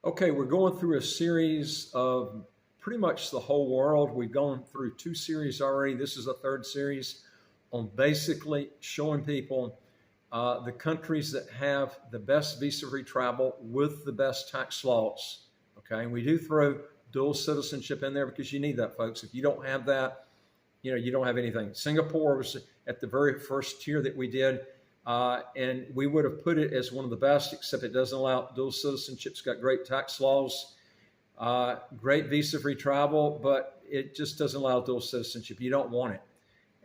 Okay, we're going through a series of pretty much the whole world. We've gone through two series already. This is a third series on basically showing people the countries that have the best visa-free travel with the best tax laws. Okay, and we do throw dual citizenship in there because you need that, folks. If you don't have that, you don't have anything. Singapore was at the very first tier that we did. And we would have put it as one of the best, except it doesn't allow dual citizenship. It's got great tax laws, great visa-free travel, but it just doesn't allow dual citizenship. You don't want it.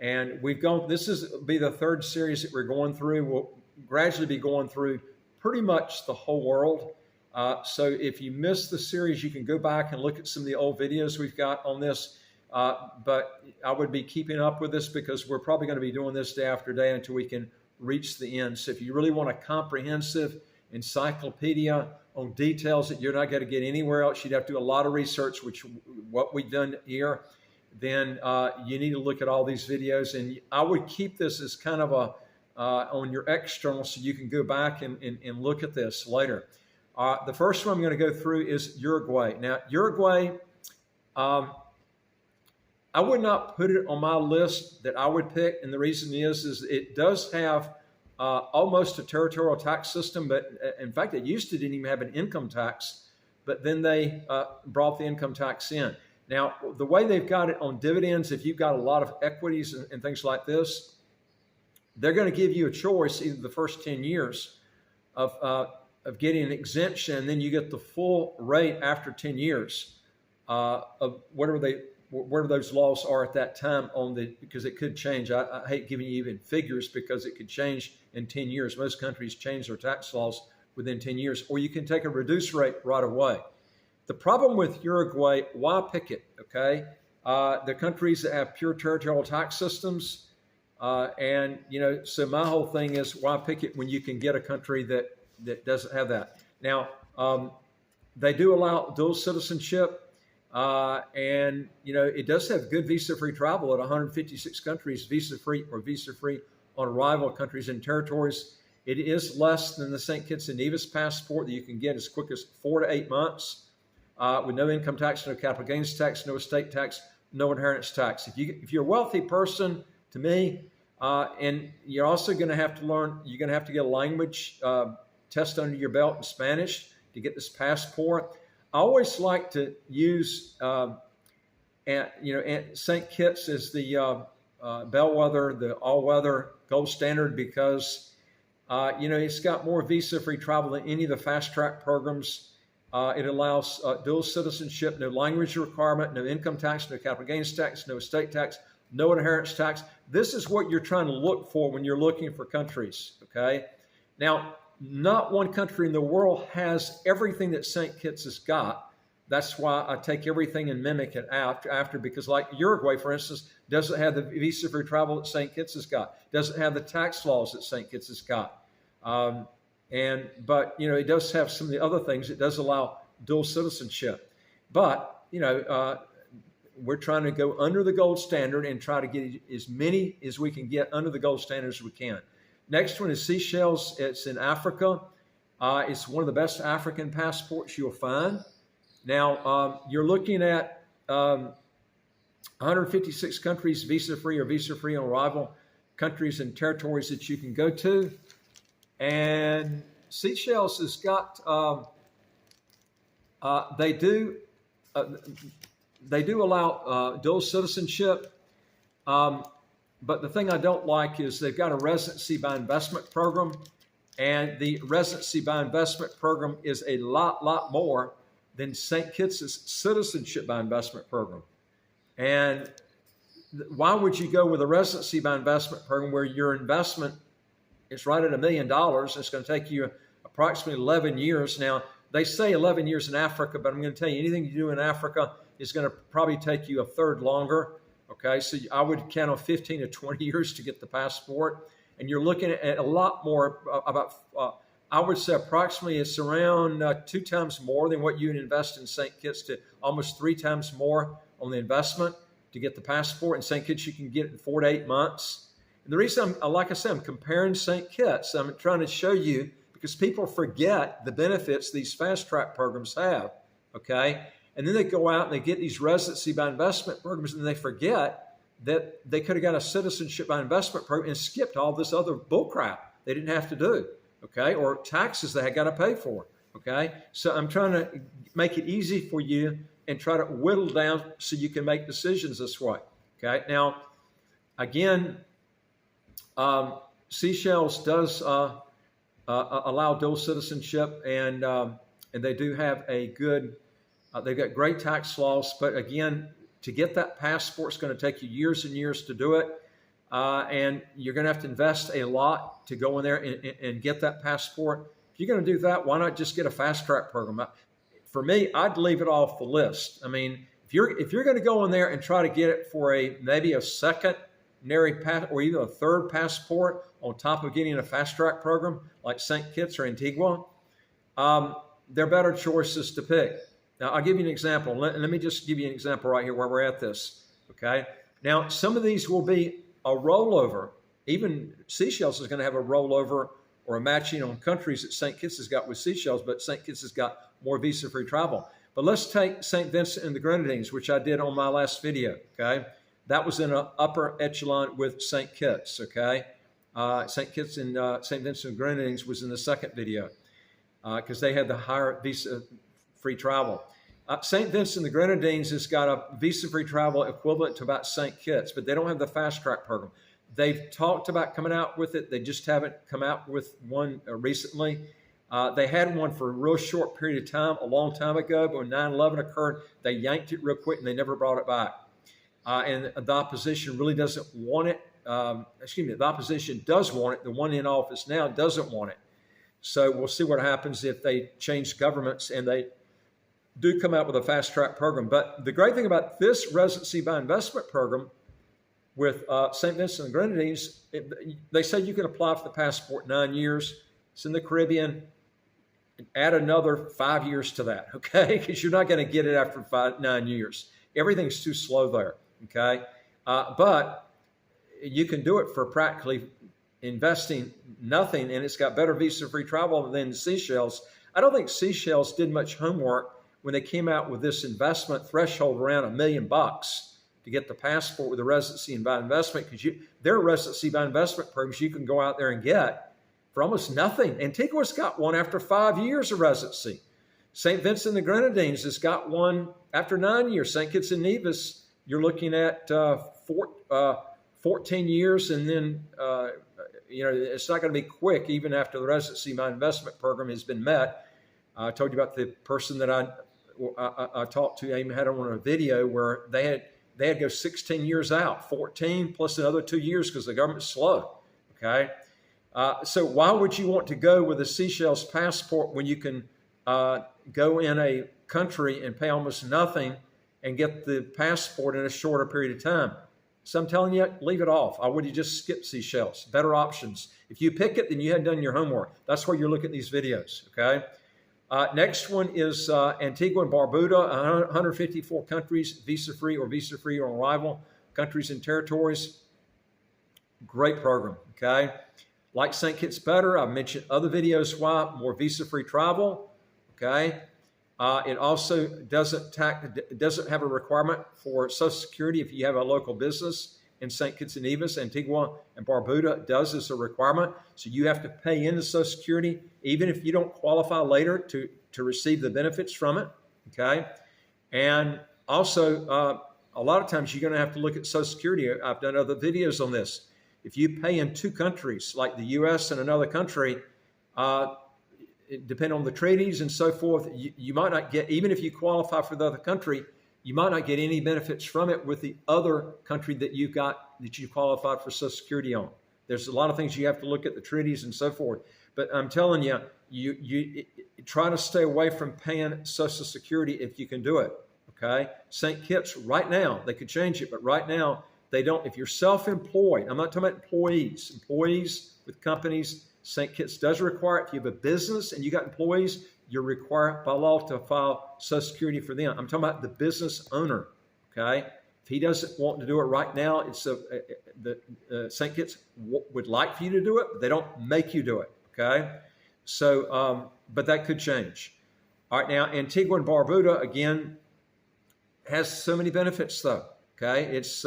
And this will be the third series that we're going through. We'll gradually be going through pretty much the whole world. So if you missed the series, you can go back and look at some of the old videos we've got on this. But I would be keeping up with this because we're probably going to be doing this day after day until we can reach the end. So if you really want a comprehensive encyclopedia on details that you're not going to get anywhere else, you'd have to do a lot of research, which what we've done here, then you need to look at all these videos. And I would keep this as kind of on your external so you can go back and look at this later. The first one I'm going to go through is Uruguay. Now, Uruguay, I would not put it on my list that I would pick, and the reason is it does have almost a territorial tax system, but in fact, it used to didn't even have an income tax, but then they brought the income tax in. Now, the way they've got it on dividends, if you've got a lot of equities and things like this, they're going to give you a choice either the first 10 years of getting an exemption, and then you get the full rate after 10 years of whatever those laws are at that time because it could change. I hate giving you even figures because it could change in 10 years. Most countries change their tax laws within 10 years, or you can take a reduced rate right away. The problem with Uruguay, why pick it, okay? The countries that have pure territorial tax systems, so my whole thing is why pick it when you can get a country that doesn't have that. Now, they do allow dual citizenship. And it does have good visa-free travel at 156 countries, visa-free or visa-free on arrival countries and territories. It is less than the St. Kitts and Nevis passport that you can get as quick as 4 to 8 months with no income tax, no capital gains tax, no estate tax, no inheritance tax. If you're a wealthy person, to me, and you're also going to have to learn, you're going to have to get a language test under your belt in Spanish to get this passport. I always like to use, St. Kitts as the bellwether, the all-weather gold standard because, it's got more visa-free travel than any of the fast-track programs. It allows dual citizenship, no language requirement, no income tax, no capital gains tax, no estate tax, no inheritance tax. This is what you're trying to look for when you're looking for countries, okay? Now, not one country in the world has everything that St. Kitts has got. That's why I take everything and mimic it after because like Uruguay, for instance, doesn't have the visa-free travel that St. Kitts has got, doesn't have the tax laws that St. Kitts has got. But it does have some of the other things. It does allow dual citizenship. But, we're trying to go under the gold standard and try to get as many as we can get under the gold standard as we can. Next one is Seychelles. It's in Africa. It's one of the best African passports you'll find. Now, you're looking at 156 countries, visa-free or visa-free on arrival, countries and territories that you can go to. And Seychelles has got, they do allow dual citizenship. But the thing I don't like is they've got a residency by investment program, and the residency by investment program is a lot more than St. Kitts' citizenship by investment program. And why would you go with a residency by investment program where your investment is right at $1 million? It's going to take you approximately 11 years. Now, they say 11 years in Africa, but I'm going to tell you anything you do in Africa is going to probably take you a third longer. Okay, so I would count on 15 to 20 years to get the passport. And you're looking at a lot more, I would say approximately it's around 2 times more than what you would invest in St. Kitts, to almost 3 times more on the investment to get the passport. In St. Kitts, you can get it in 4 to 8 months. And the reason like I said, I'm comparing St. Kitts. I'm trying to show you because people forget the benefits these fast track programs have, okay? And then they go out and they get these residency by investment programs, and they forget that they could have got a citizenship by investment program and skipped all this other bullcrap they didn't have to do, okay? Or taxes they had got to pay for, okay? So I'm trying to make it easy for you and try to whittle down so you can make decisions this way, okay? Now, again, Seychelles does allow dual citizenship, and they do have a good, they've got great tax laws, but again, to get that passport, it's going to take you years and years to do it, and you're going to have to invest a lot to go in there and get that passport. If you're going to do that, why not just get a fast track program? For me, I'd leave it off the list. I mean, if you're going to go in there and try to get it for maybe a secondary pass or even a third passport on top of getting a fast track program like St. Kitts or Antigua, there are better choices to pick. Now, I'll give you an example. Let me just give you an example right here where we're at this, okay? Now, some of these will be a rollover. Even Seychelles is going to have a rollover or a matching on countries that St. Kitts has got with Seychelles, but St. Kitts has got more visa-free travel. But let's take St. Vincent and the Grenadines, which I did on my last video, okay? That was in an upper echelon with St. Kitts, okay? St. Kitts and St. Vincent and Grenadines was in the second video because they had the higher visa-free travel. St. Vincent and the Grenadines has got a visa-free travel equivalent to about St. Kitts, but they don't have the fast track program. They've talked about coming out with it. They just haven't come out with one recently. They had one for a real short period of time, a long time ago, but when 9/11 occurred, they yanked it real quick and they never brought it back. And the opposition really doesn't want it. The opposition does want it. The one in office now doesn't want it. So we'll see what happens if they change governments and they do come out with a fast track program. But the great thing about this residency by investment program with St. Vincent and Grenadines, they say you can apply for the passport 9 years. It's in the Caribbean. Add another 5 years to that, okay? Because you're not going to get it after 9 years. Everything's too slow there, okay? But you can do it for practically investing nothing, and it's got better visa-free travel than Seychelles. I don't think Seychelles did much homework when they came out with this investment threshold around $1 million to get the passport with the residency by investment, because their residency by investment programs you can go out there and get for almost nothing. Antigua's got one after 5 years of residency. St. Vincent and the Grenadines has got one after 9 years. St. Kitts and Nevis, you're looking at 14 years, and then it's not going to be quick even after the residency by investment program has been met. I told you about the person that I talked to. I even had on a video where they had to go 16 years out, 14 plus another 2 years because the government's slow. Okay, so why would you want to go with a Seychelles passport when you can go in a country and pay almost nothing and get the passport in a shorter period of time? So I'm telling you, leave it off. I would you just skip Seychelles. Better options. If you pick it, then you hadn't done your homework. That's where you're looking at these videos. Okay. Next one is Antigua and Barbuda, 154 countries, visa-free or visa-free on arrival, countries and territories. Great program, okay? Like St. Kitts better. I've mentioned other videos why, more visa-free travel, okay? It also doesn't have a requirement for Social Security if you have a local business in St. Kitts and Nevis. Antigua and Barbuda does as a requirement. So you have to pay into Social Security even if you don't qualify later to receive the benefits from it, okay? And also, a lot of times you're going to have to look at Social Security. I've done other videos on this. If you pay in two countries, like the U.S. and another country, depending on the treaties and so forth, you might not get, even if you qualify for the other country, you might not get any benefits from it with the other country that you qualified for Social Security on. There's a lot of things you have to look at, the treaties and so forth. But I'm telling you, you try to stay away from paying Social Security if you can do it, okay? St. Kitts, right now, they could change it, but right now, they don't. If you're self-employed, I'm not talking about employees with companies, St. Kitts does require it. If you have a business and you got employees, you're required by law to file Social Security for them. I'm talking about the business owner, okay? If he doesn't want to do it right now, it's St. Kitts would like for you to do it, but they don't make you do it, okay? So, but that could change. All right, now Antigua and Barbuda, again, has so many benefits though, okay? It's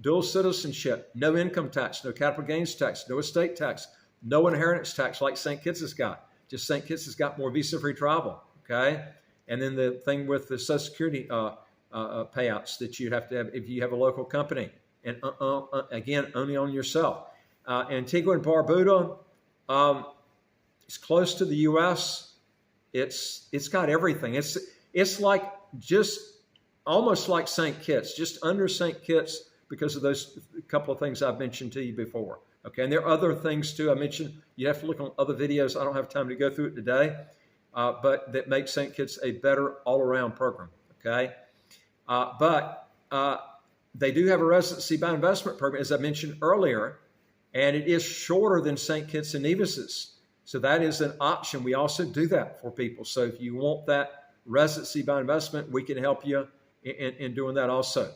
dual citizenship, no income tax, no capital gains tax, no estate tax, no inheritance tax like St. Kitts has got. Just St. Kitts has got more visa-free travel, okay? And then the thing with the Social Security payouts that you'd have to have if you have a local company. And again, only on yourself. Antigua and Barbuda, it's close to the U.S. It's got everything. It's like just almost like St. Kitts, just under St. Kitts because of those couple of things I've mentioned to you before. Okay, and there are other things too. I mentioned you have to look on other videos. I don't have time to go through it today, but that make St. Kitts a better all-around program. Okay, but they do have a residency by investment program, as I mentioned earlier, and it is shorter than St. Kitts and Nevis's. So that is an option. We also do that for people. So if you want that residency by investment, we can help you in doing that also.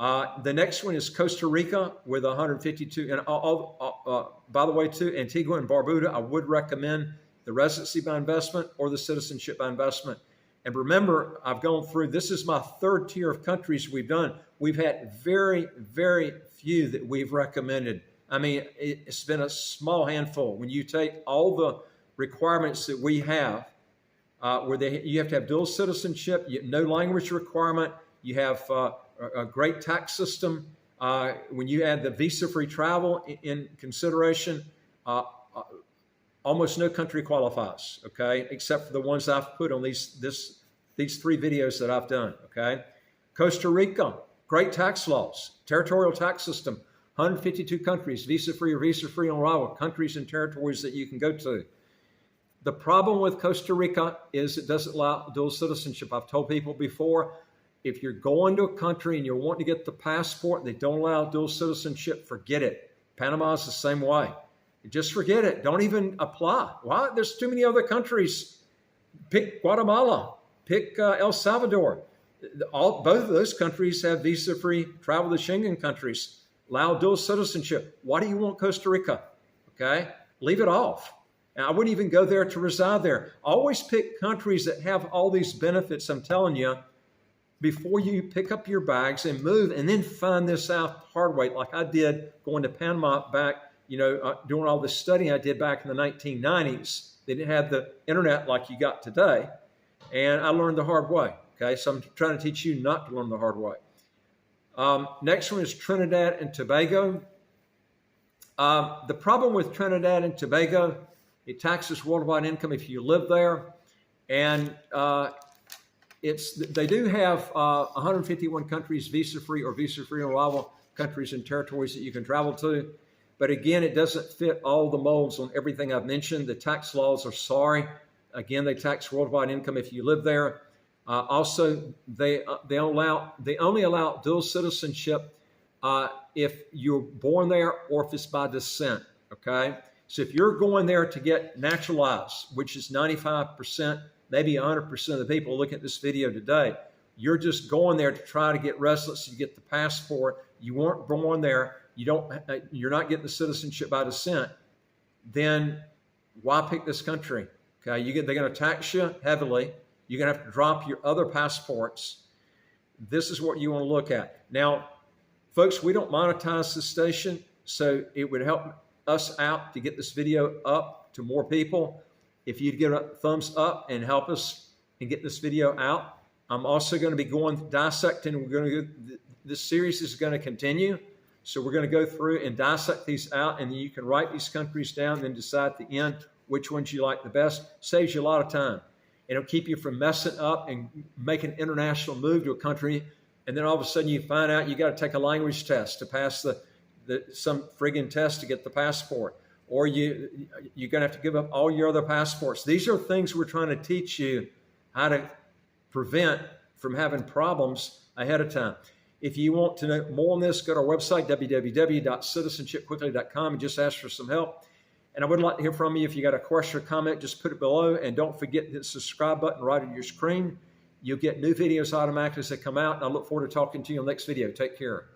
The next one is Costa Rica with 152. And by the way, too, Antigua and Barbuda, I would recommend the residency by investment or the citizenship by investment. And remember, I've gone through, this is my third tier of countries we've done. We've had very, very few that we've recommended. I mean, it's been a small handful. When you take all the requirements that we have, you have to have dual citizenship, no language requirement, you have a great tax system. When you add the visa-free travel in consideration, almost no country qualifies, okay, except for the ones I've put on these three videos that I've done, okay. Costa Rica, great tax laws, territorial tax system, 152 countries, visa-free or visa-free on arrival, countries and territories that you can go to. The problem with Costa Rica is it doesn't allow dual citizenship. I've told people before, if you're going to a country and you're wanting to get the passport, they don't allow dual citizenship, forget it. Panama is the same way. Just forget it. Don't even apply. Why? There's too many other countries. Pick Guatemala. Pick El Salvador. Both of those countries have visa-free travel to Schengen countries. Allow dual citizenship. Why do you want Costa Rica? Okay, leave it off. And I wouldn't even go there to reside there. Always pick countries that have all these benefits, I'm telling you, before you pick up your bags and move and then find this out hard way, like I did going to Panama back, doing all this studying I did back in the 1990s. They didn't have the internet like you got today. And I learned the hard way. Okay, so I'm trying to teach you not to learn the hard way. Next one is Trinidad and Tobago. The problem with Trinidad and Tobago, it taxes worldwide income if you live there. And they do have 151 countries visa-free or visa-free on arrival countries and territories that you can travel to. But again, it doesn't fit all the molds on everything I've mentioned. The tax laws are sorry. Again, they tax worldwide income if you live there. Also, they only allow dual citizenship if you're born there or if it's by descent, okay? So if you're going there to get naturalized, which is 95%, maybe 100% of the people looking at this video today, you're just going there to try to get residency, to get the passport. You weren't born there. You're not getting the citizenship by descent. Then why pick this country? Okay, they're going to tax you heavily. You're going to have to drop your other passports. This is what you want to look at. Now, folks, we don't monetize this station, so it would help us out to get this video up to more people. If you'd give a thumbs up and help us and get this video out. I'm also going to be dissecting. This series is going to continue. So we're going to go through and dissect these out, and then you can write these countries down and then decide at the end which ones you like the best. Saves you a lot of time. It'll keep you from messing up and making an international move to a country, and then all of a sudden you find out you got to take a language test to pass some friggin' test to get the passport, or you're going to have to give up all your other passports. These are things we're trying to teach you how to prevent from having problems ahead of time. If you want to know more on this, go to our website, www.citizenshipquickly.com, and just ask for some help. And I would like to hear from you. If you got a question or comment, just put it below. And don't forget the subscribe button right on your screen. You'll get new videos automatically as they come out. And I look forward to talking to you on the next video. Take care.